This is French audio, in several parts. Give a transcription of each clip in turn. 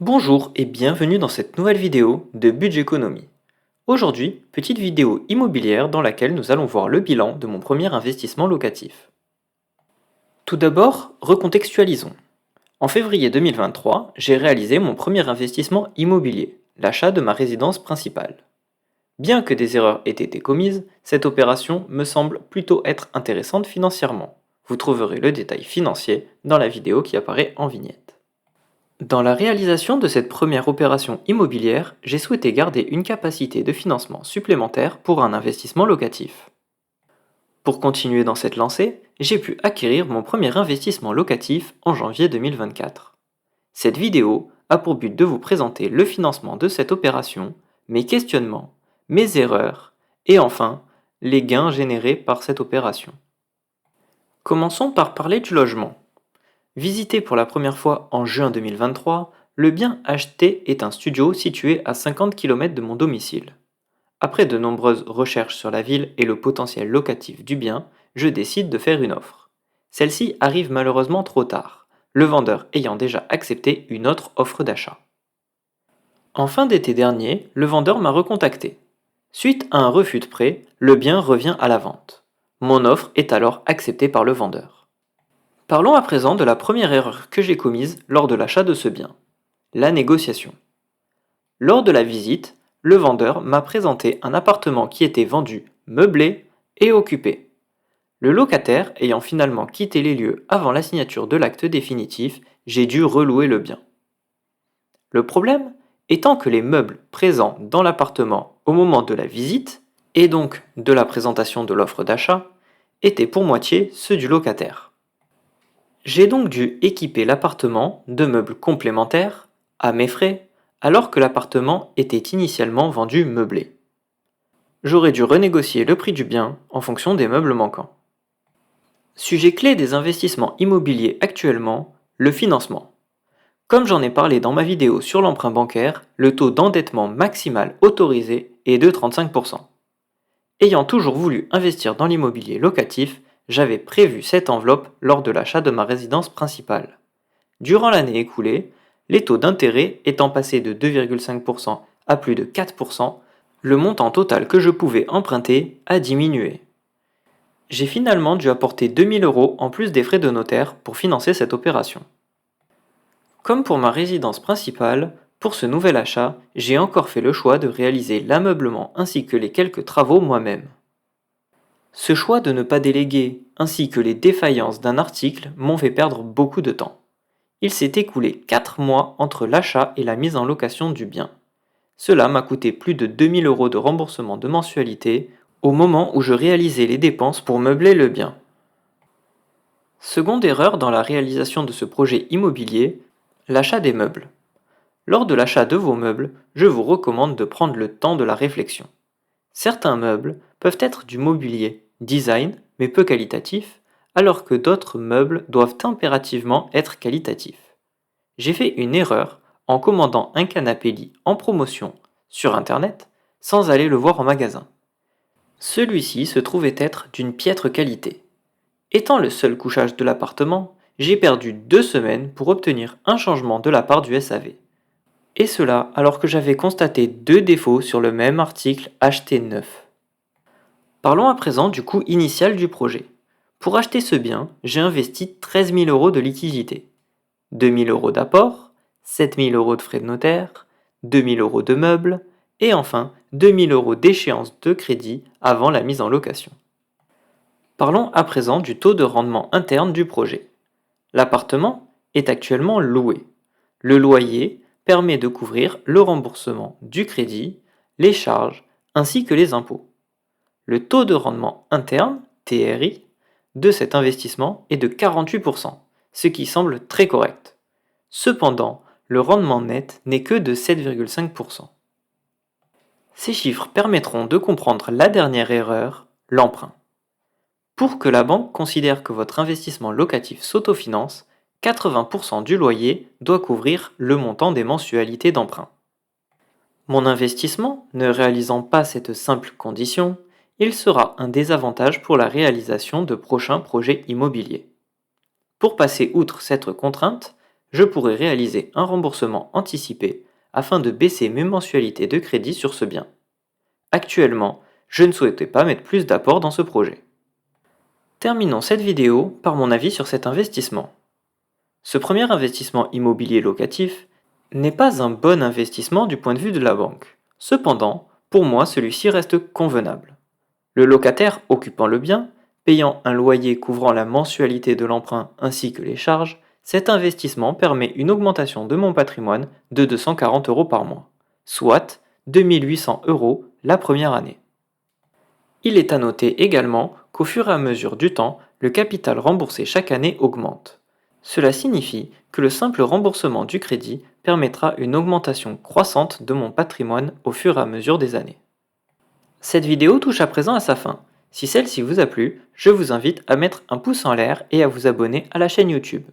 Bonjour et bienvenue dans cette nouvelle vidéo de Budgeconomie. Aujourd'hui, petite vidéo immobilière dans laquelle nous allons voir le bilan de mon premier investissement locatif. Tout d'abord, recontextualisons. En février 2023, j'ai réalisé mon premier investissement immobilier, l'achat de ma résidence principale. Bien que des erreurs aient été commises, cette opération me semble plutôt être intéressante financièrement. Vous trouverez le détail financier dans la vidéo qui apparaît en vignette. Dans la réalisation de cette première opération immobilière, j'ai souhaité garder une capacité de financement supplémentaire pour un investissement locatif. Pour continuer dans cette lancée, j'ai pu acquérir mon premier investissement locatif en janvier 2024. Cette vidéo a pour but de vous présenter le financement de cette opération, mes questionnements, mes erreurs et enfin les gains générés par cette opération. Commençons par parler du logement. Visité pour la première fois en juin 2023, le bien acheté est un studio situé à 50 km de mon domicile. Après de nombreuses recherches sur la ville et le potentiel locatif du bien, je décide de faire une offre. Celle-ci arrive malheureusement trop tard, le vendeur ayant déjà accepté une autre offre d'achat. En fin d'été dernier, le vendeur m'a recontacté. Suite à un refus de prêt, le bien revient à la vente. Mon offre est alors acceptée par le vendeur. Parlons à présent de la première erreur que j'ai commise lors de l'achat de ce bien, la négociation. Lors de la visite, le vendeur m'a présenté un appartement qui était vendu, meublé et occupé. Le locataire ayant finalement quitté les lieux avant la signature de l'acte définitif, j'ai dû relouer le bien. Le problème étant que les meubles présents dans l'appartement au moment de la visite, et donc de la présentation de l'offre d'achat, étaient pour moitié ceux du locataire. J'ai donc dû équiper l'appartement de meubles complémentaires, à mes frais, alors que l'appartement était initialement vendu meublé. J'aurais dû renégocier le prix du bien en fonction des meubles manquants. Sujet clé des investissements immobiliers actuellement, le financement. Comme j'en ai parlé dans ma vidéo sur l'emprunt bancaire, le taux d'endettement maximal autorisé est de 35%. Ayant toujours voulu investir dans l'immobilier locatif, j'avais prévu cette enveloppe lors de l'achat de ma résidence principale. Durant l'année écoulée, les taux d'intérêt étant passés de 2,5% à plus de 4%, le montant total que je pouvais emprunter a diminué. J'ai finalement dû apporter 2000 € en plus des frais de notaire pour financer cette opération. Comme pour ma résidence principale, pour ce nouvel achat, j'ai encore fait le choix de réaliser l'ameublement ainsi que les quelques travaux moi-même. Ce choix de ne pas déléguer, ainsi que les défaillances d'un article, m'ont fait perdre beaucoup de temps. Il s'est écoulé 4 mois entre l'achat et la mise en location du bien. Cela m'a coûté plus de 2000 € de remboursement de mensualité au moment où je réalisais les dépenses pour meubler le bien. Seconde erreur dans la réalisation de ce projet immobilier, l'achat des meubles. Lors de l'achat de vos meubles, je vous recommande de prendre le temps de la réflexion. Certains meubles peuvent être du mobilier design mais peu qualitatif, alors que d'autres meubles doivent impérativement être qualitatifs. J'ai fait une erreur en commandant un canapé lit en promotion sur internet sans aller le voir en magasin. Celui-ci se trouvait être d'une piètre qualité. Étant le seul couchage de l'appartement, j'ai perdu 2 semaines pour obtenir un changement de la part du SAV. Et cela alors que j'avais constaté 2 défauts sur le même article acheté neuf. Parlons à présent du coût initial du projet. Pour acheter ce bien, j'ai investi 13 000 € de liquidité, 2 000 € d'apport, 7 000 € de frais de notaire, 2 000 € de meubles et enfin 2 000 € d'échéance de crédit avant la mise en location. Parlons à présent du taux de rendement interne du projet. L'appartement est actuellement loué. Le loyer permet de couvrir le remboursement du crédit, les charges ainsi que les impôts. Le taux de rendement interne, TRI, de cet investissement est de 48%, ce qui semble très correct. Cependant, le rendement net n'est que de 7,5%. Ces chiffres permettront de comprendre la dernière erreur, l'emprunt. Pour que la banque considère que votre investissement locatif s'autofinance, 80% du loyer doit couvrir le montant des mensualités d'emprunt. Mon investissement, ne réalisant pas cette simple condition, il sera un désavantage pour la réalisation de prochains projets immobiliers. Pour passer outre cette contrainte, je pourrais réaliser un remboursement anticipé afin de baisser mes mensualités de crédit sur ce bien. Actuellement, je ne souhaitais pas mettre plus d'apport dans ce projet. Terminons cette vidéo par mon avis sur cet investissement. Ce premier investissement immobilier locatif n'est pas un bon investissement du point de vue de la banque. Cependant, pour moi, celui-ci reste convenable. Le locataire occupant le bien, payant un loyer couvrant la mensualité de l'emprunt ainsi que les charges, cet investissement permet une augmentation de mon patrimoine de 240 euros par mois, soit 2800 euros la première année. Il est à noter également qu'au fur et à mesure du temps, le capital remboursé chaque année augmente. Cela signifie que le simple remboursement du crédit permettra une augmentation croissante de mon patrimoine au fur et à mesure des années. Cette vidéo touche à présent à sa fin. Si celle-ci vous a plu, je vous invite à mettre un pouce en l'air et à vous abonner à la chaîne YouTube.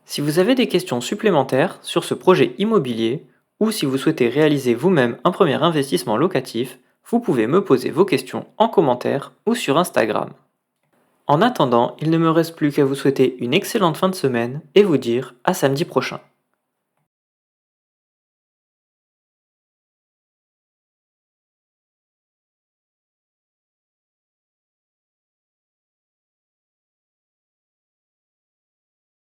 Si vous avez des questions supplémentaires sur ce projet immobilier ou si vous souhaitez réaliser vous-même un premier investissement locatif, vous pouvez me poser vos questions en commentaire ou sur Instagram. En attendant, il ne me reste plus qu'à vous souhaiter une excellente fin de semaine et vous dire à samedi prochain.